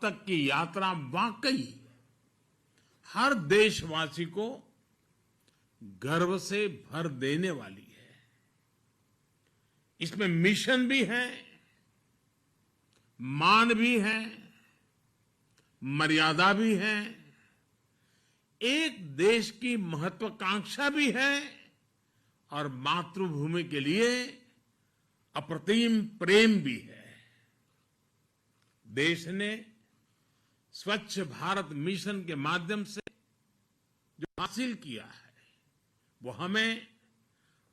तक की यात्रा वाकई हर देशवासी को गर्व से भर देने वाली है। इसमें मिशन भी है, मान भी है, मर्यादा भी है, एक देश की महत्वाकांक्षा भी है और मातृभूमि के लिए अप्रतिम प्रेम भी है। देश ने स्वच्छ भारत मिशन के माध्यम से जो हासिल किया है वो हमें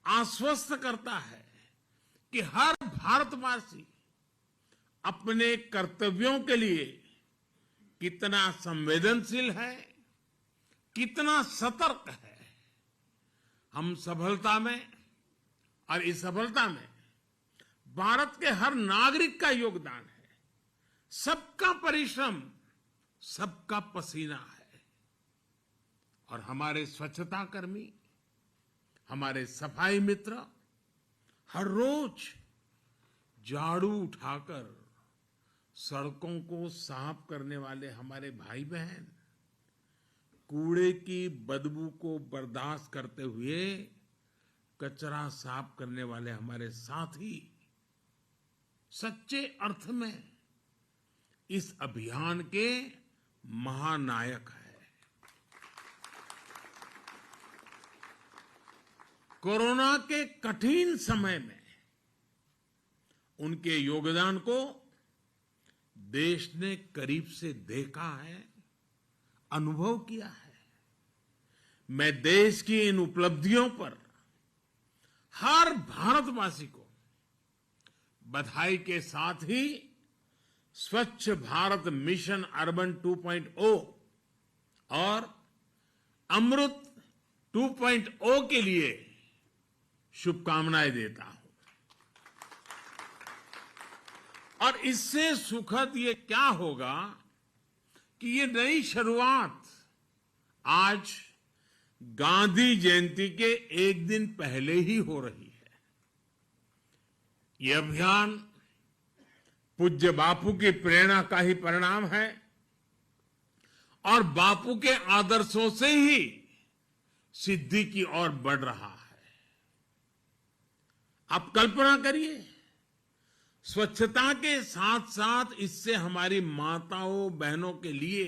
आश्वस्त करता है कि हर भारतवासी अपने कर्तव्यों के लिए कितना संवेदनशील है, कितना सतर्क है। हम सफलता में और इस सफलता में भारत के हर नागरिक का योगदान है, सबका परिश्रम, सबका पसीना है। और हमारे स्वच्छता कर्मी, हमारे सफाई मित्र हर रोज झाड़ू उठाकर सड़कों को साफ करने वाले हमारे भाई बहन, कूड़े की बदबू को बर्दाश्त करते हुए कचरा साफ करने वाले हमारे साथी सच्चे अर्थ में इस अभियान के महानायक है। कोरोना के कठिन समय में उनके योगदान को देश ने करीब से देखा है, अनुभव किया है। मैं देश की इन उपलब्धियों पर हर भारतवासी को बधाई के साथ ही स्वच्छ भारत मिशन अर्बन 2.0 और अमृत 2.0 के लिए शुभकामनाएं देता हूं। और इससे सुखद ये क्या होगा कि ये नई शुरुआत आज गांधी जयंती के एक दिन पहले ही हो रही है। ये अभियान पूज्य बापू की प्रेरणा का ही परिणाम है और बापू के आदर्शों से ही सिद्धि की ओर बढ़ रहा है। आप कल्पना करिए, स्वच्छता के साथ साथ इससे हमारी माताओं बहनों के लिए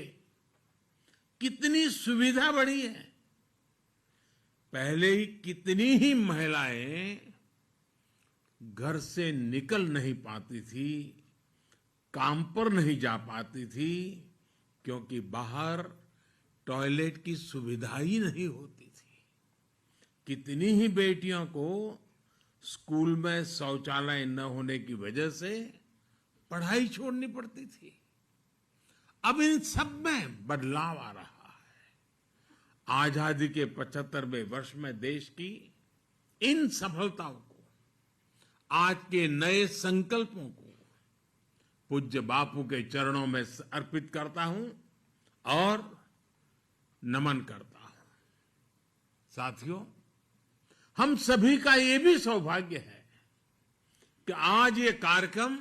कितनी सुविधा बढ़ी है। पहले ही कितनी ही महिलाएं घर से निकल नहीं पाती थी, काम पर नहीं जा पाती थी, क्योंकि बाहर टॉयलेट की सुविधा ही नहीं होती थी। कितनी ही बेटियों को स्कूल में शौचालय न होने की वजह से पढ़ाई छोड़नी पड़ती थी। अब इन सब में बदलाव आ रहा है। आजादी के 75वें वर्ष में देश की इन सफलताओं को, आज के नए संकल्पों को पूज्य बापू के चरणों में अर्पित करता हूं और नमन करता हूं। साथियों, हम सभी का ये भी सौभाग्य है कि आज ये कार्यक्रम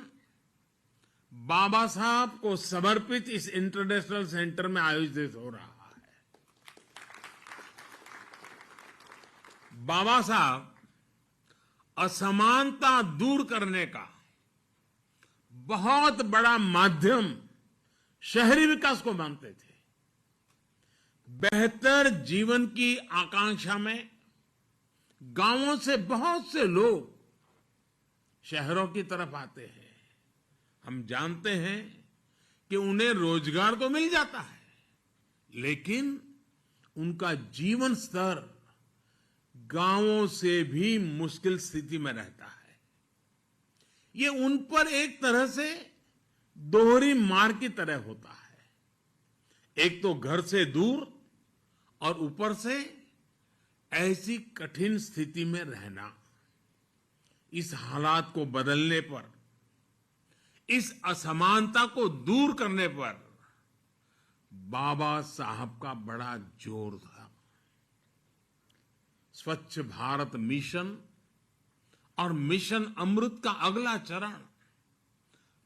बाबा साहब को समर्पित इस इंटरनेशनल सेंटर में आयोजित हो रहा है। बाबा साहब असमानता दूर करने का बहुत बड़ा माध्यम शहरी विकास को मानते थे। बेहतर जीवन की आकांक्षा में गांवों से बहुत से लोग शहरों की तरफ आते हैं। हम जानते हैं कि उन्हें रोजगार तो मिल जाता है, लेकिन उनका जीवन स्तर गांवों से भी मुश्किल स्थिति में रहता है। ये उन पर एक तरह से दोहरी मार की तरह होता है। एक तो घर से दूर और ऊपर से ऐसी कठिन स्थिति में रहना। इस हालात को बदलने पर, इस असमानता को दूर करने पर बाबा साहब का बड़ा जोर था। स्वच्छ भारत मिशन और मिशन अमृत का अगला चरण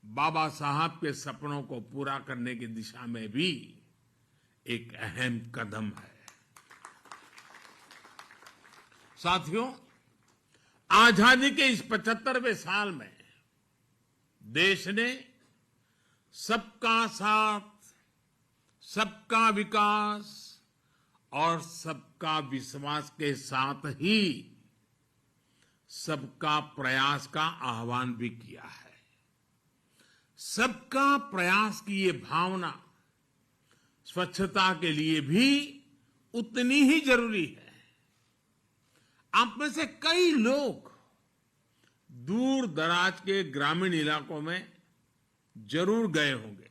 बाबा साहब के सपनों को पूरा करने की दिशा में भी एक अहम कदम है। साथियों, आजादी के इस 75वें साल में देश ने सबका साथ, सबका विकास और सबका विश्वास के साथ ही सबका प्रयास का आह्वान भी किया है। सबका प्रयास की ये भावना स्वच्छता के लिए भी उतनी ही जरूरी है। आप में से कई लोग दूर दराज के ग्रामीण इलाकों में जरूर गए होंगे।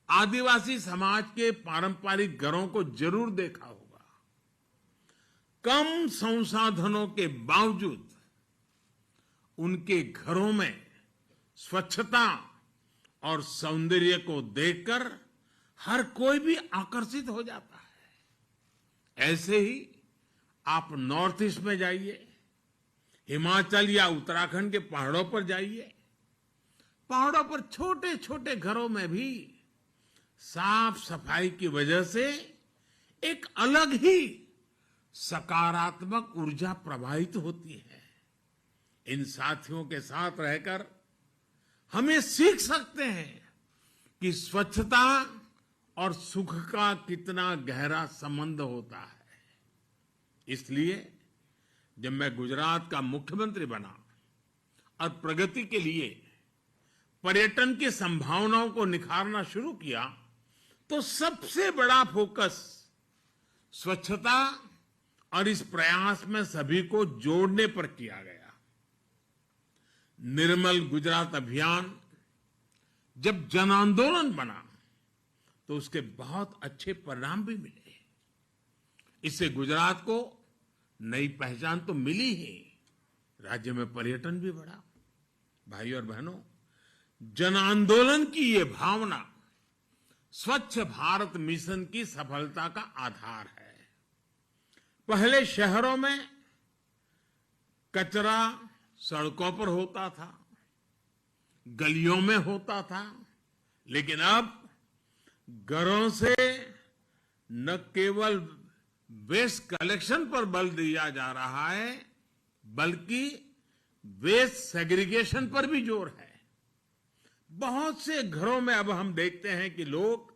आदिवासी समाज के पारंपरिक घरों को जरूर देखा होगा। कम संसाधनों के बावजूद उनके घरों में स्वच्छता और सौंदर्य को देखकर हर कोई भी आकर्षित हो जाता है। ऐसे ही आप नॉर्थ ईस्ट में जाइए, हिमाचल या उत्तराखंड के पहाड़ों पर जाइए। पहाड़ों पर छोटे छोटे घरों में भी साफ सफाई की वजह से एक अलग ही सकारात्मक ऊर्जा प्रवाहित होती है। इन साथियों के साथ रहकर हम ये सीख सकते हैं कि स्वच्छता और सुख का कितना गहरा संबंध होता है। इसलिए जब मैं गुजरात का मुख्यमंत्री बना और प्रगति के लिए पर्यटन की संभावनाओं को निखारना शुरू किया, तो सबसे बड़ा फोकस स्वच्छता और इस प्रयास में सभी को जोड़ने पर किया गया। निर्मल गुजरात अभियान जब जन आंदोलन बना तो उसके बहुत अच्छे परिणाम भी मिले। इससे गुजरात को नई पहचान तो मिली ही, राज्य में पर्यटन भी बढ़ा। भाई और बहनों, जन आंदोलन की ये भावना स्वच्छ भारत मिशन की सफलता का आधार है। पहले शहरों में कचरा सड़कों पर होता था, गलियों में होता था, लेकिन अब घरों से न केवल वेस्ट कलेक्शन पर बल दिया जा रहा है, बल्कि वेस्ट सेग्रीगेशन पर भी जोर है। बहुत से घरों में अब हम देखते हैं कि लोग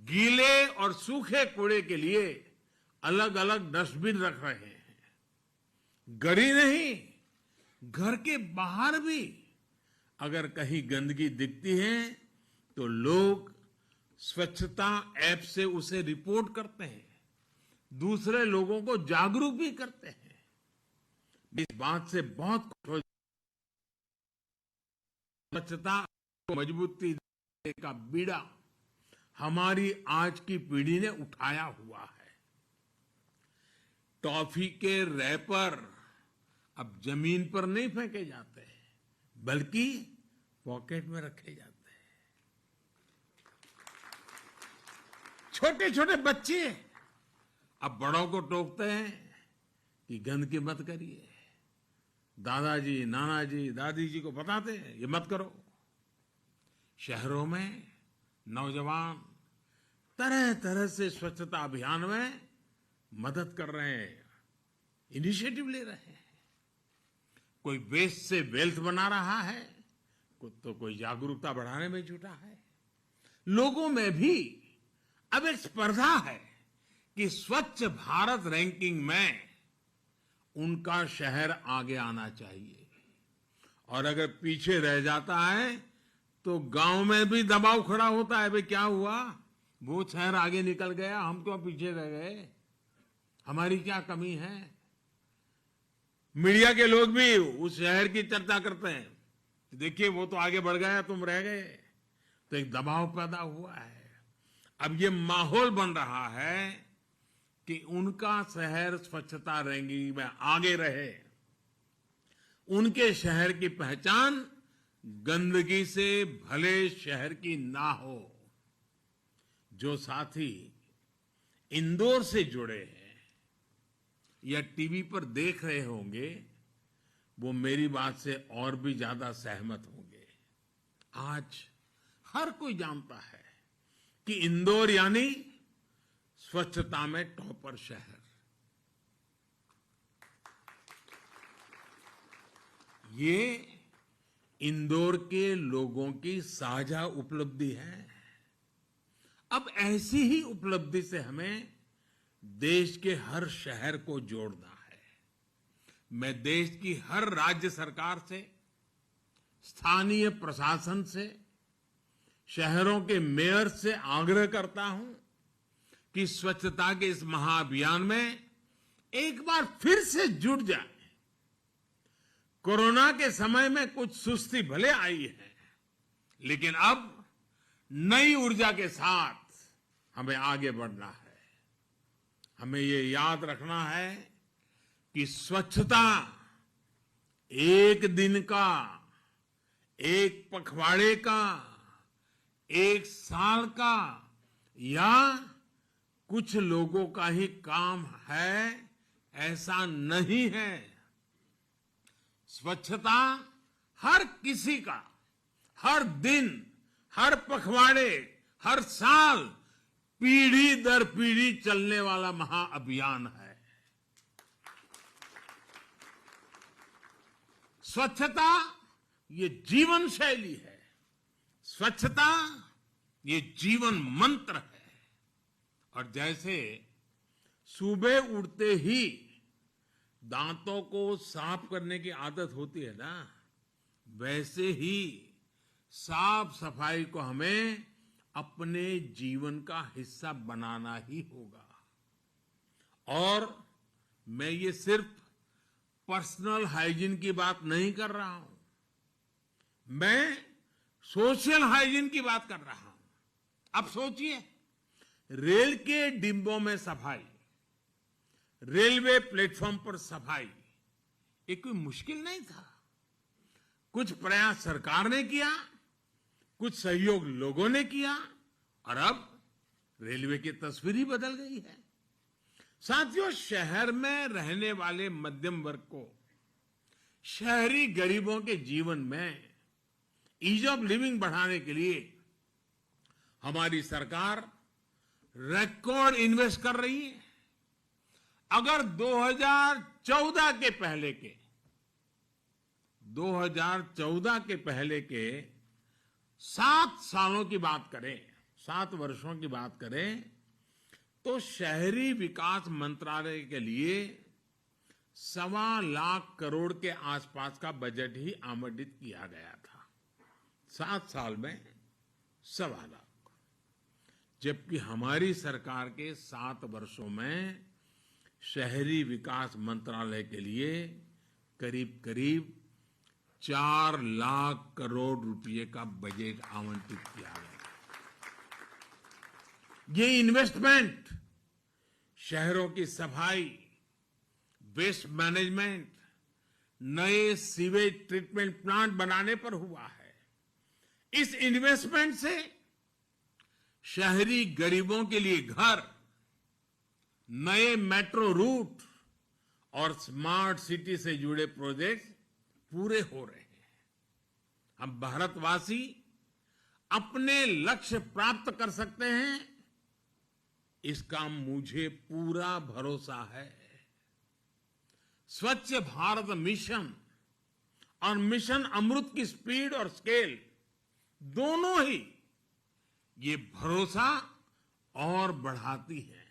गीले और सूखे कूड़े के लिए अलग अलग डस्टबिन रख रहे हैं। घर ही नहीं, घर के बाहर भी अगर कहीं गंदगी दिखती है तो लोग स्वच्छता ऐप से उसे रिपोर्ट करते हैं, दूसरे लोगों को जागरूक भी करते हैं। इस बात से बहुत खुश हो, स्वच्छता को मजबूती देने का बीड़ा हमारी आज की पीढ़ी ने उठाया हुआ है। टॉफी के रैपर अब जमीन पर नहीं फेंके जाते, बल्कि पॉकेट में रखे जाते हैं। छोटे छोटे बच्चे अब बड़ों को टोकते हैं कि गंदगी मत करिए। दादाजी, नानाजी, दादी जी को बताते हैं ये मत करो। शहरों में नौजवान तरह तरह से स्वच्छता अभियान में मदद कर रहे हैं, इनिशिएटिव ले रहे हैं। कोई वेस्ट से वेल्थ बना रहा है, तो कोई जागरूकता बढ़ाने में जुटा है। लोगों में भी अब एक स्पर्धा है कि स्वच्छ भारत रैंकिंग में उनका शहर आगे आना चाहिए, और अगर पीछे रह जाता है तो गांव में भी दबाव खड़ा होता है, भाई क्या हुआ, वो शहर आगे निकल गया, हम क्यों पीछे रह गए, हमारी क्या कमी है। मीडिया के लोग भी उस शहर की चर्चा करते हैं, देखिए वो तो आगे बढ़ गया, तुम रह गए। तो एक दबाव पैदा हुआ है। अब ये माहौल बन रहा है कि उनका शहर स्वच्छता रैंकिंग में आगे रहे, उनके शहर की पहचान गंदगी से भले शहर की ना हो। जो साथी इंदौर से जुड़े हैं या टीवी पर देख रहे होंगे, वो मेरी बात से और भी ज्यादा सहमत होंगे। आज हर कोई जानता है कि इंदौर यानी स्वच्छता में टॉपर शहर। ये इंदौर के लोगों की साझा उपलब्धि है। अब ऐसी ही उपलब्धि से हमें देश के हर शहर को जोड़ना है। मैं देश की हर राज्य सरकार से, स्थानीय प्रशासन से, शहरों के मेयर से आग्रह करता हूं कि स्वच्छता के इस महाअभियान में एक बार फिर से जुट जाए। कोरोना के समय में कुछ सुस्ती भले आई है, लेकिन अब नई ऊर्जा के साथ हमें आगे बढ़ना है। हमें ये याद रखना है कि स्वच्छता एक दिन का, एक पखवाड़े का, एक साल का या कुछ लोगों का ही काम है, ऐसा नहीं है। स्वच्छता हर किसी का, हर दिन, हर पखवाड़े, हर साल, पीढ़ी दर पीढ़ी चलने वाला महाअभियान है। स्वच्छता ये जीवन शैली है। स्वच्छता ये जीवन मंत्र है। और जैसे सुबह उठते ही दांतों को साफ करने की आदत होती है ना, वैसे ही साफ सफाई को हमें अपने जीवन का हिस्सा बनाना ही होगा। और मैं ये सिर्फ पर्सनल हाइजीन की बात नहीं कर रहा हूं, मैं सोशल हाइजीन की बात कर रहा हूं। अब सोचिए, रेल के डिब्बों में सफाई, रेलवे प्लेटफॉर्म पर सफाई, ये कोई मुश्किल नहीं था। कुछ प्रयास सरकार ने किया, कुछ सहयोग लोगों ने किया, और अब रेलवे की तस्वीर ही बदल गई है। साथियों, शहर में रहने वाले मध्यम वर्ग को शहरी गरीबों के जीवन में ईज ऑफ लिविंग बढ़ाने के लिए हमारी सरकार रिकॉर्ड इन्वेस्ट कर रही है। अगर 2014 के पहले के 7 सालों की बात करें, 7 वर्षों की बात करें, तो शहरी विकास मंत्रालय के लिए 1.25 लाख करोड़ के आसपास का बजट ही आवंटित किया गया था। 7 साल में 1.25 लाख। जबकि हमारी सरकार के 7 वर्षों में शहरी विकास मंत्रालय के लिए करीब करीब 4 लाख करोड़ रुपए का बजट आवंटित किया गया। ये इन्वेस्टमेंट शहरों की सफाई, वेस्ट मैनेजमेंट, नए सीवेज ट्रीटमेंट प्लांट बनाने पर हुआ है। इस इन्वेस्टमेंट से शहरी गरीबों के लिए घर, नए मेट्रो रूट और स्मार्ट सिटी से जुड़े प्रोजेक्ट पूरे हो रहे हैं। हम भारतवासी अपने लक्ष्य प्राप्त कर सकते हैं, इसका मुझे पूरा भरोसा है। स्वच्छ भारत मिशन और मिशन अमृत की स्पीड और स्केल दोनों ही ये भरोसा और बढ़ाती है।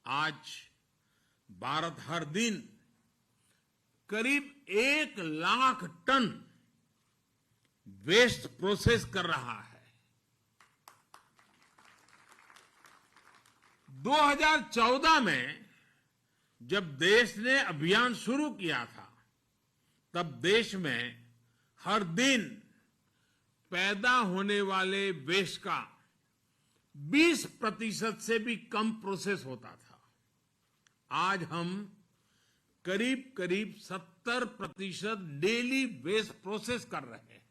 आज भारत हर दिन करीब 1 लाख टन वेस्ट प्रोसेस कर रहा है। 2014 में जब देश ने अभियान शुरू किया था, तब देश में हर दिन पैदा होने वाले वेस्ट का 20% से भी कम प्रोसेस होता था। आज हम करीब करीब 70% डेली वेस्ट प्रोसेस कर रहे हैं।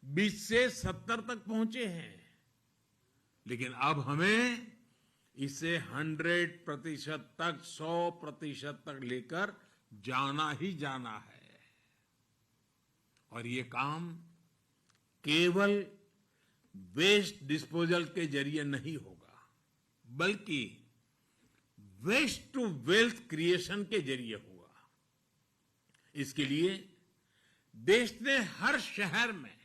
20 से 70 तक पहुंचे हैं, लेकिन अब हमें इसे 100% तक, 100% तक लेकर जाना ही जाना है। और ये काम केवल वेस्ट डिस्पोजल के जरिए नहीं होगा, बल्कि वेस्ट टू वेल्थ क्रिएशन के जरिए होगा। इसके लिए देश ने हर शहर में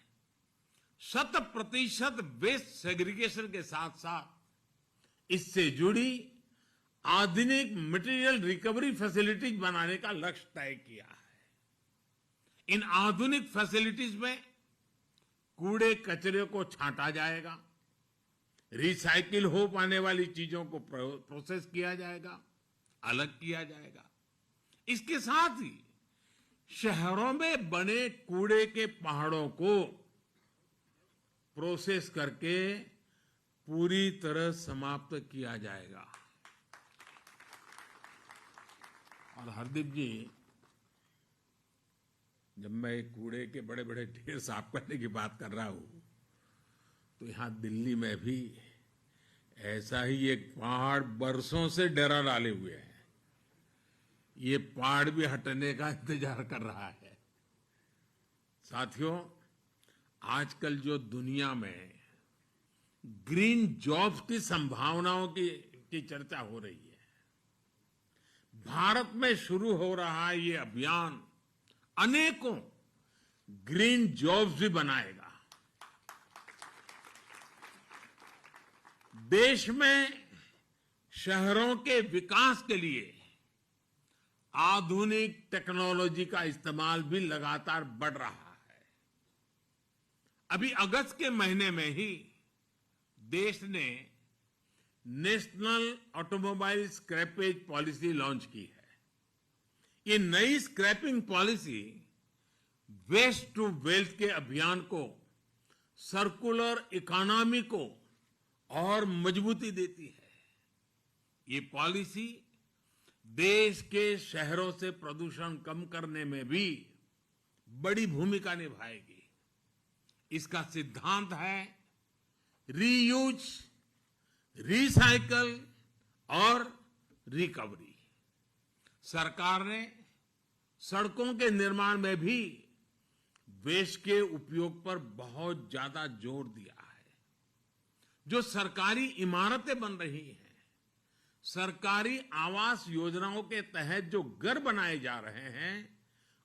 100% वेस्ट सेग्रीगेशन के साथ साथ इससे जुड़ी आधुनिक मटेरियल रिकवरी फैसिलिटीज बनाने का लक्ष्य तय किया है। इन आधुनिक फैसिलिटीज में कूड़े कचरे को छांटा जाएगा, रिसाइकिल हो पाने वाली चीजों को प्रोसेस किया जाएगा, अलग किया जाएगा। इसके साथ ही शहरों में बने कूड़े के पहाड़ों को प्रोसेस करके पूरी तरह समाप्त किया जाएगा। और हरदीप जी, जब मैं कूड़े के बड़े बड़े ढेर साफ करने की बात कर रहा हूं, तो यहां दिल्ली में भी ऐसा ही एक पहाड़ बरसों से डेरा डाले हुए है। ये पहाड़ भी हटने का इंतजार कर रहा है। साथियों, आजकल जो दुनिया में ग्रीन जॉब्स की संभावनाओं की चर्चा हो रही है, भारत में शुरू हो रहा ये अभियान अनेकों ग्रीन जॉब्स भी बनाएगा। देश में शहरों के विकास के लिए आधुनिक टेक्नोलॉजी का इस्तेमाल भी लगातार बढ़ रहा है। अभी अगस्त के महीने में ही देश ने national automobile scrappage policy launch की है। ये नई scrapping policy waste to wealth के अभियान को, सर्कुलर इकोनॉमी को और मजबूती देती है। ये पॉलिसी देश के शहरों से प्रदूषण कम करने में भी बड़ी भूमिका निभाएगी। इसका सिद्धांत है रीयूज, रिसाइकल और रिकवरी। सरकार ने सड़कों के निर्माण में भी वेस्ट के उपयोग पर बहुत ज्यादा जोर दिया है। जो सरकारी इमारतें बन रही हैं, सरकारी आवास योजनाओं के तहत जो घर बनाए जा रहे हैं,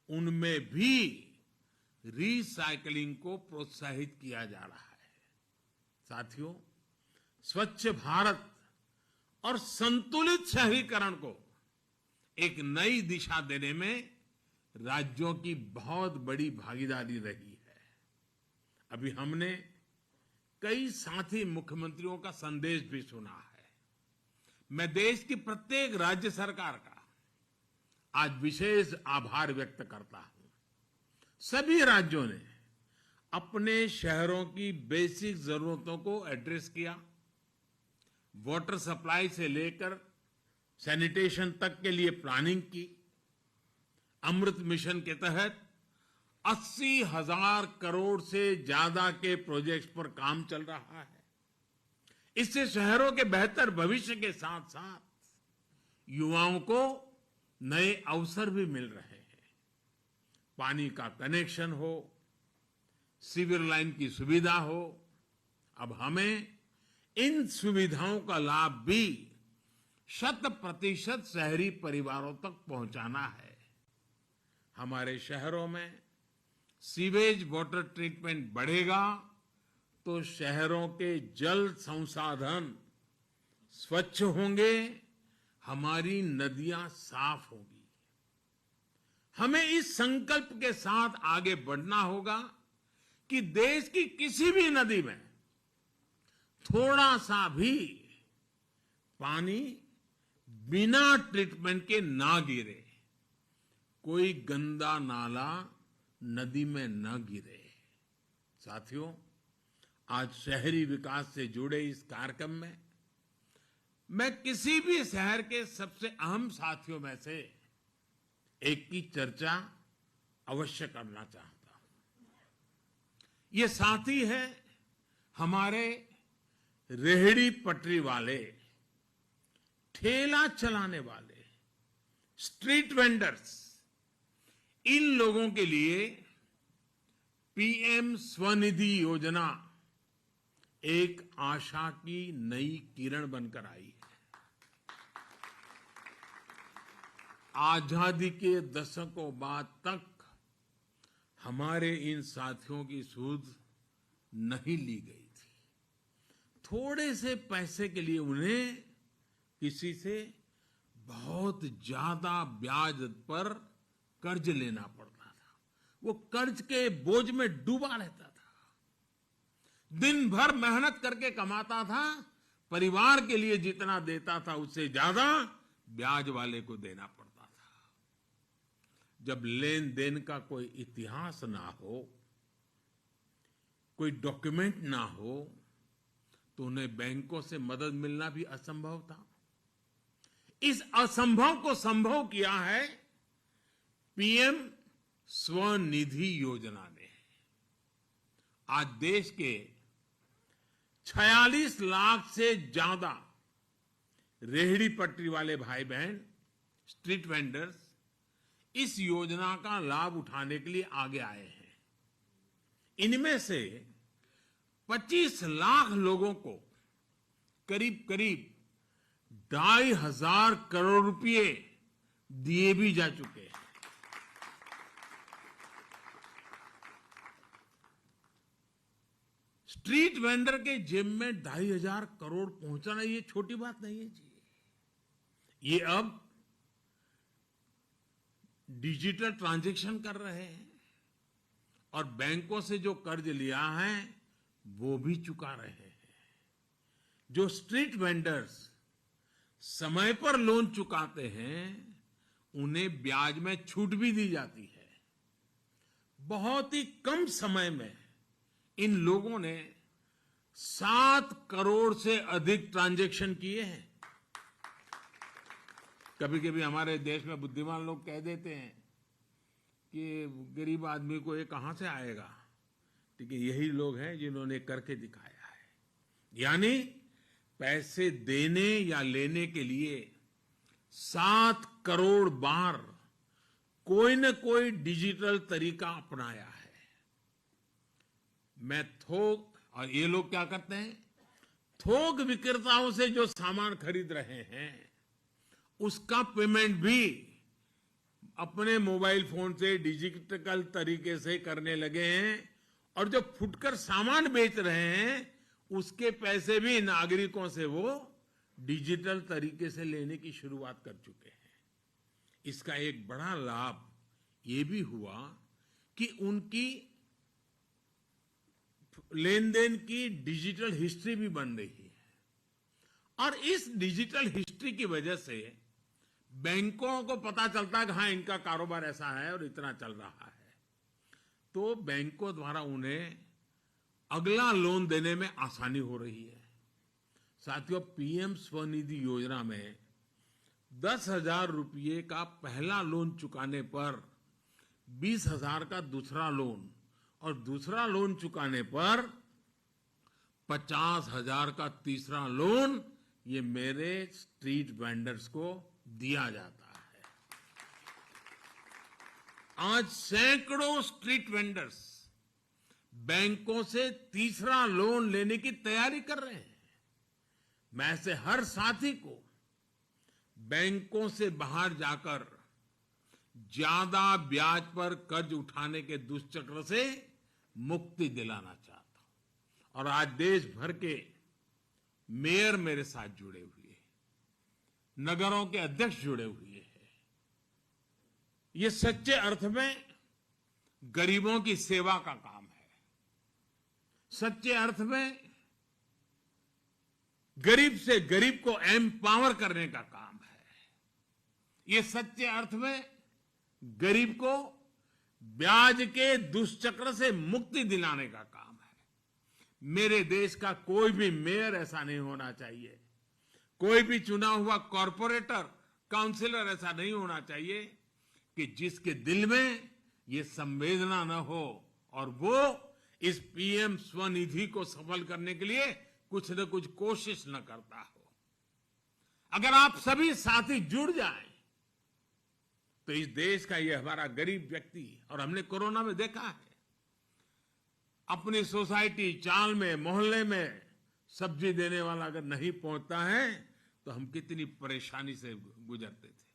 उनमें भी रिसाइकलिंग को प्रोत्साहित किया जा रहा है। साथियों, स्वच्छ भारत और संतुलित शहरीकरण को एक नई दिशा देने में राज्यों की बहुत बड़ी भागीदारी रही है। अभी हमने कई साथी मुख्यमंत्रियों का संदेश भी सुना है। मैं देश की प्रत्येक राज्य सरकार का आज विशेष आभार व्यक्त करता हूं। सभी राज्यों ने अपने शहरों की बेसिक जरूरतों को एड्रेस किया। वाटर सप्लाई से लेकर सैनिटेशन तक के लिए प्लानिंग की। अमृत मिशन के तहत 80,000 करोड़ से ज्यादा के प्रोजेक्ट्स पर काम चल रहा है। इससे शहरों के बेहतर भविष्य के साथ साथ युवाओं को नए अवसर भी मिल रहे हैं। पानी का कनेक्शन हो, सीवर लाइन की सुविधा हो, अब हमें इन सुविधाओं का लाभ भी 100% शहरी परिवारों तक पहुंचाना है। हमारे शहरों में सीवेज वाटर ट्रीटमेंट बढ़ेगा तो शहरों के जल संसाधन स्वच्छ होंगे, हमारी नदियां साफ होगी। हमें इस संकल्प के साथ आगे बढ़ना होगा कि देश की किसी भी नदी में थोड़ा सा भी पानी बिना ट्रीटमेंट के ना गिरे, कोई गंदा नाला नदी में न गिरे। साथियों, आज शहरी विकास से जुड़े इस कार्यक्रम में मैं किसी भी शहर के सबसे अहम साथियों में से एक की चर्चा अवश्य करना चाहता हूं। ये साथी है हमारे रेहड़ी पटरी वाले, ठेला चलाने वाले, स्ट्रीट वेंडर्स। इन लोगों के लिए पीएम स्वनिधि योजना एक आशा की नई किरण बनकर आई है। आजादी के दशकों बाद तक हमारे इन साथियों की सूझ नहीं ली गई थी। थोड़े से पैसे के लिए उन्हें किसी से बहुत ज्यादा ब्याज पर कर्ज लेना पड़ता था। वो कर्ज के बोझ में डूबा रहता था। दिन भर मेहनत करके कमाता था, परिवार के लिए जितना देता था उससे ज्यादा ब्याज वाले को देना पड़ता था। जब लेन देन का कोई इतिहास ना हो, कोई डॉक्यूमेंट ना हो, तो उन्हें बैंकों से मदद मिलना भी असंभव था। इस असंभव को संभव किया है पीएम स्वनिधि योजना ने। आज देश के 46 लाख से ज्यादा रेहड़ी पटरी वाले भाई बहन, स्ट्रीट वेंडर्स इस योजना का लाभ उठाने के लिए आगे आए हैं। इनमें से 25 लाख लोगों को करीब करीब 2,500 करोड़ रुपए दिए भी जा चुके हैं। स्ट्रीट वेंडर के जेब में 2,500 करोड़ पहुंचाना ये छोटी बात नहीं है जी। ये अब डिजिटल ट्रांजैक्शन कर रहे हैं और बैंकों से जो कर्ज लिया है वो भी चुका रहे हैं। जो स्ट्रीट वेंडर्स समय पर लोन चुकाते हैं उन्हें ब्याज में छूट भी दी जाती है। बहुत ही कम समय में इन लोगों ने 7 करोड़ से अधिक ट्रांजैक्शन किए हैं। कभी कभी हमारे देश में बुद्धिमान लोग कह देते हैं कि गरीब आदमी को ये कहां से आएगा, ठीक है, यही लोग हैं जिन्होंने करके दिखाया है। यानी पैसे देने या लेने के लिए 7 करोड़ बार कोई न कोई डिजिटल तरीका अपनाया है। मैं थोक, और ये लोग क्या करते हैं, थोक विक्रेताओं से जो सामान खरीद रहे हैं उसका पेमेंट भी अपने मोबाइल फोन से डिजिटल तरीके से करने लगे हैं। और जो फुटकर सामान बेच रहे हैं उसके पैसे भी नागरिकों से वो डिजिटल तरीके से लेने की शुरुआत कर चुके हैं। इसका एक बड़ा लाभ ये भी हुआ कि उनकी लेन देन की डिजिटल हिस्ट्री भी बन रही है। और इस डिजिटल हिस्ट्री की वजह से बैंकों को पता चलता है कि हाँ, इनका कारोबार ऐसा है और इतना चल रहा है, तो बैंकों द्वारा उन्हें अगला लोन देने में आसानी हो रही है। साथियों, पीएम स्वनिधि योजना में 10,000 रुपये का पहला लोन चुकाने पर 20,000 का दूसरा लोन और दूसरा लोन चुकाने पर 50,000 का तीसरा लोन ये मेरे स्ट्रीट वेंडर्स को दिया जाता है। आज सैकड़ों स्ट्रीट वेंडर्स बैंकों से तीसरा लोन लेने की तैयारी कर रहे हैं। मैं ऐसे हर साथी को बैंकों से बाहर जाकर ज्यादा ब्याज पर कर्ज उठाने के दुष्चक्र से मुक्ति दिलाना चाहता हूं। और आज देश भर के मेयर मेरे साथ जुड़े हुए हैं, नगरों के अध्यक्ष जुड़े हुए हैं। ये सच्चे अर्थ में गरीबों की सेवा का काम है। सच्चे अर्थ में गरीब से गरीब को एम्पावर करने का काम है। ये सच्चे अर्थ में गरीब को ब्याज के दुष्चक्र से मुक्ति दिलाने का काम है। मेरे देश का कोई भी मेयर ऐसा नहीं होना चाहिए, कोई भी चुना हुआ कॉर्पोरेटर, काउंसिलर ऐसा नहीं होना चाहिए कि जिसके दिल में ये संवेदना न हो और वो इस पीएम स्वनिधि को सफल करने के लिए कुछ न कुछ कोशिश न करता हो। अगर आप सभी साथी जुड़ जाएं तो इस देश का ये हमारा गरीब व्यक्ति, और हमने कोरोना में देखा है अपनी सोसाइटी, चाल में, मोहल्ले में सब्जी देने वाला अगर नहीं पहुंचता है तो हम कितनी परेशानी से गुजरते थे।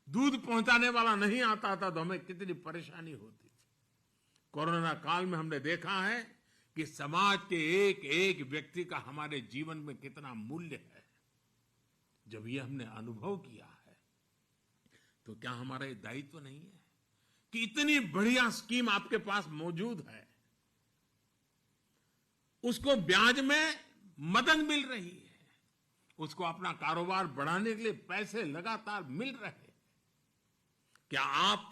दूध पहुंचाने वाला नहीं आता था तो हमें कितनी परेशानी होती थी। कोरोना काल में हमने देखा है कि समाज के एक एक व्यक्ति का हमारे जीवन में कितना मूल्य है। जब ये हमने अनुभव किया है तो क्या हमारा ये दायित्व नहीं है कि इतनी बढ़िया स्कीम आपके पास मौजूद है, उसको ब्याज में मदद मिल रही है, उसको अपना कारोबार बढ़ाने के लिए पैसे लगातार मिल रहे हैं, क्या आप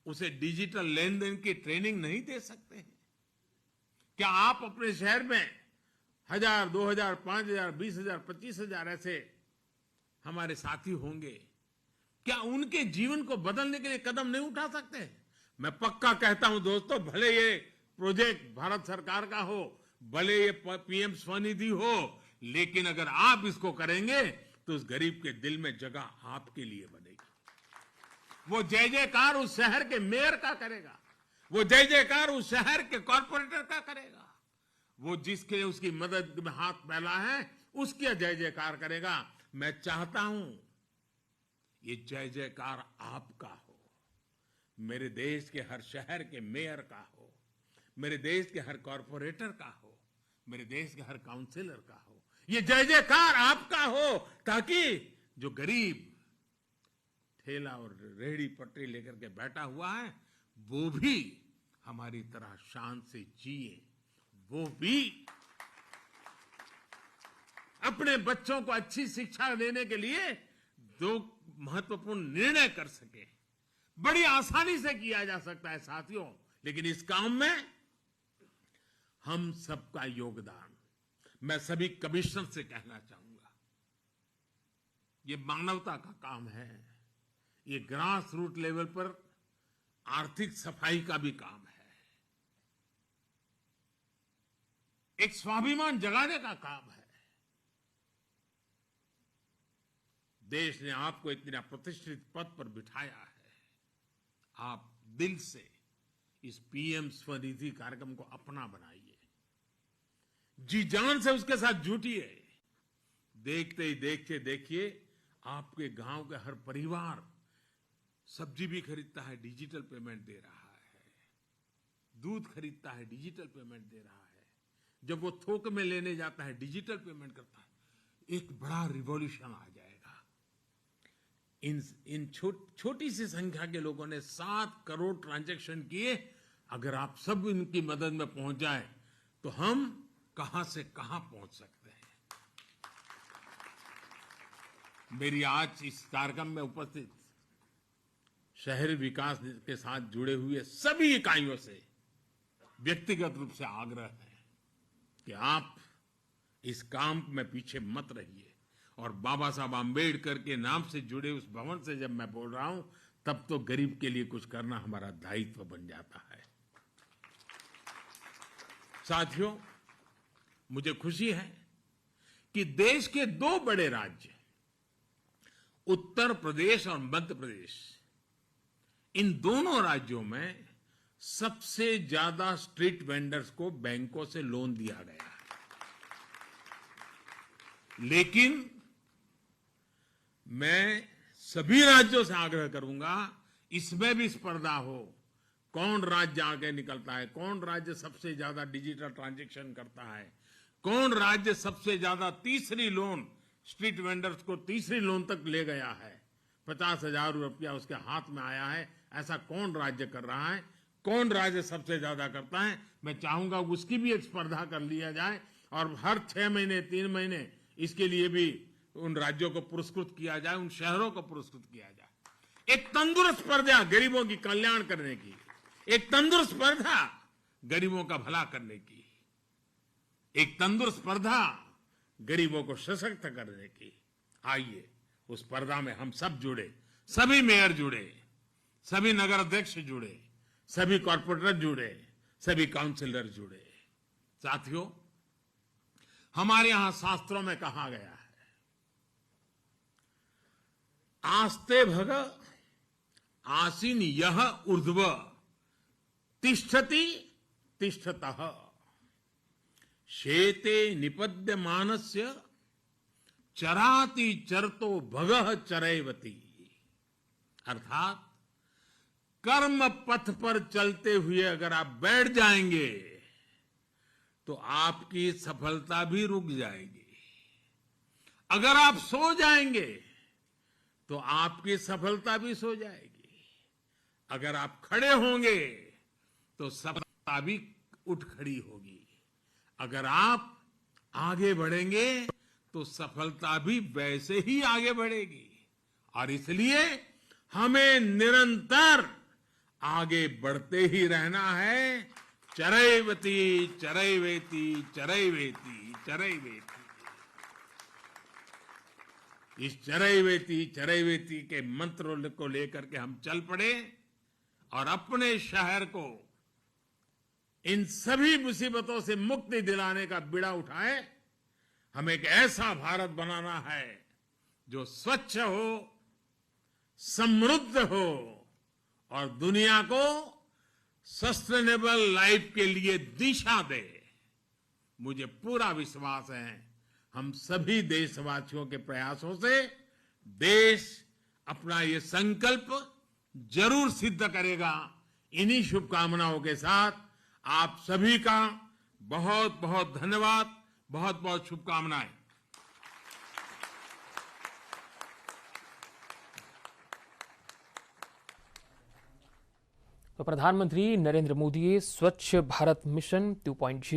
उसे डिजिटल लेन देन की ट्रेनिंग नहीं दे सकते हैं? क्या आप अपने शहर में 1000, 2000, 5000, 20000, 25000 ऐसे हमारे साथी होंगे, क्या उनके जीवन को बदलने के लिए कदम नहीं उठा सकते? मैं पक्का कहता हूं दोस्तों, भले ये प्रोजेक्ट भारत सरकार का हो, भले ये पीएम स्वनिधि हो, लेकिन अगर आप इसको करेंगे तो उस गरीब के दिल में जगह आपके लिए बनेगी। वो जय जयकार उस शहर के मेयर का करेगा, वो जय जयकार उस शहर के कॉर्पोरेटर का करेगा, वो जिसके उसकी मदद में हाथ फैला है उसके जय जयकार करेगा। मैं चाहता हूं ये जय जयकार आपका हो, मेरे देश के हर शहर के मेयर का हो, मेरे देश के हर कॉर्पोरेटर का हो, मेरे देश के हर काउंसिलर का हो। ये जय जयकार आपका हो ताकि जो गरीब ठेला और रेहड़ी पटरी लेकर के बैठा हुआ है वो भी हमारी तरह शान से जिए, वो भी अपने बच्चों को अच्छी शिक्षा देने के लिए दो महत्वपूर्ण निर्णय कर सके। बड़ी आसानी से किया जा सकता है साथियों, लेकिन इस काम में हम सबका योगदान। मैं सभी कमिश्नर से कहना चाहूंगा, ये मानवता का काम है, ये ग्रास रूट लेवल पर आर्थिक सफाई का भी काम है, एक स्वाभिमान जगाने का काम है। देश ने आपको इतना प्रतिष्ठित पद पर बिठाया है, आप दिल से इस पीएम स्वनिधि कार्यक्रम को अपना बनाइए, जी जान से उसके साथ जुटिए। देखते ही देखते देखिए आपके गांव के हर परिवार सब्जी भी खरीदता है, डिजिटल पेमेंट दे रहा है, दूध खरीदता है, डिजिटल पेमेंट दे रहा है, जब वो थोक में लेने जाता है डिजिटल पेमेंट करता है। एक बड़ा रिवॉल्यूशन आ जाएगा। इन छोटी सी संख्या के लोगों ने 7 करोड़ ट्रांजैक्शन किए। अगर आप सब इनकी मदद में पहुंच जाए तो हम कहां से कहां पहुंच सकते हैं। मेरी आज इस कार्यक्रम में उपस्थित शहरी विकास के साथ जुड़े हुए सभी इकाइयों से व्यक्तिगत रूप से आग्रह है कि आप इस काम में पीछे मत रहिए। और बाबा साहब आम्बेडकर के नाम से जुड़े उस भवन से जब मैं बोल रहा हूं तब तो गरीब के लिए कुछ करना हमारा दायित्व बन जाता है। साथियों, मुझे खुशी है कि देश के 2 बड़े राज्य उत्तर प्रदेश और मध्य प्रदेश, इन दोनों राज्यों में सबसे ज्यादा स्ट्रीट वेंडर्स को बैंकों से लोन दिया गया है। लेकिन मैं सभी राज्यों से आग्रह करूंगा इसमें भी स्पर्धा हो, कौन राज्य आगे निकलता है, कौन राज्य सबसे ज्यादा डिजिटल ट्रांजैक्शन करता है, कौन राज्य सबसे ज्यादा तीसरी लोन स्ट्रीट वेंडर्स को तीसरी लोन तक ले गया है, 50,000 रुपया उसके हाथ में आया है, ऐसा कौन राज्य कर रहा है, कौन राज्य सबसे ज्यादा करता है। मैं चाहूंगा उसकी भी एक स्पर्धा कर लिया जाए और हर 6 महीने 3 महीने इसके लिए भी उन राज्यों को पुरस्कृत किया जाए, उन शहरों को पुरस्कृत किया जाए। एक तंदुरुस्त स्पर्धा गरीबों की कल्याण करने की, एक तंदुरुस्त स्पर्धा गरीबों का भला करने की, एक तंदुरुस्त स्पर्धा गरीबों को सशक्त करने की। आइए उस स्पर्धा में हम सब जुड़े, सभी मेयर जुड़े, सभी नगर अध्यक्ष जुड़े, सभी कॉर्पोरेटर जुड़े, सभी काउंसिलर जुड़े। साथियों, हमारे यहां शास्त्रों में कहा गया है, आस्ते भग आसीन यह ऊर्ध्व तिष्ठति तिष्ठतः शेते निपद्यमानस्य चराति चरतो भगः चरैवति। अर्थात कर्म पथ पर चलते हुए अगर आप बैठ जाएंगे तो आपकी सफलता भी रुक जाएगी। अगर आप सो जाएंगे तो आपकी सफलता भी सो जाएगी। अगर आप खड़े होंगे तो सफलता भी उठ खड़ी होगी। अगर आप आगे बढ़ेंगे तो सफलता भी वैसे ही आगे बढ़ेगी। और इसलिए हमें निरंतर आगे बढ़ते ही रहना है। चरैवति चरैवेति चरैवेति चरैवेति। इस चरैवेति चरैवेति के मंत्र को लेकर के हम चल पड़े और अपने शहर को इन सभी मुसीबतों से मुक्ति दिलाने का बीड़ा उठाएं। हमें एक ऐसा भारत बनाना है जो स्वच्छ हो, समृद्ध हो और दुनिया को सस्टेनेबल लाइफ के लिए दिशा दे। मुझे पूरा विश्वास है हम सभी देशवासियों के प्रयासों से देश अपना ये संकल्प जरूर सिद्ध करेगा। इन्हीं शुभकामनाओं के साथ आप सभी का बहुत बहुत धन्यवाद, बहुत बहुत शुभकामनाएं। तो प्रधानमंत्री नरेंद्र मोदीએ સ્વચ્છ ભારત મિશન 2.0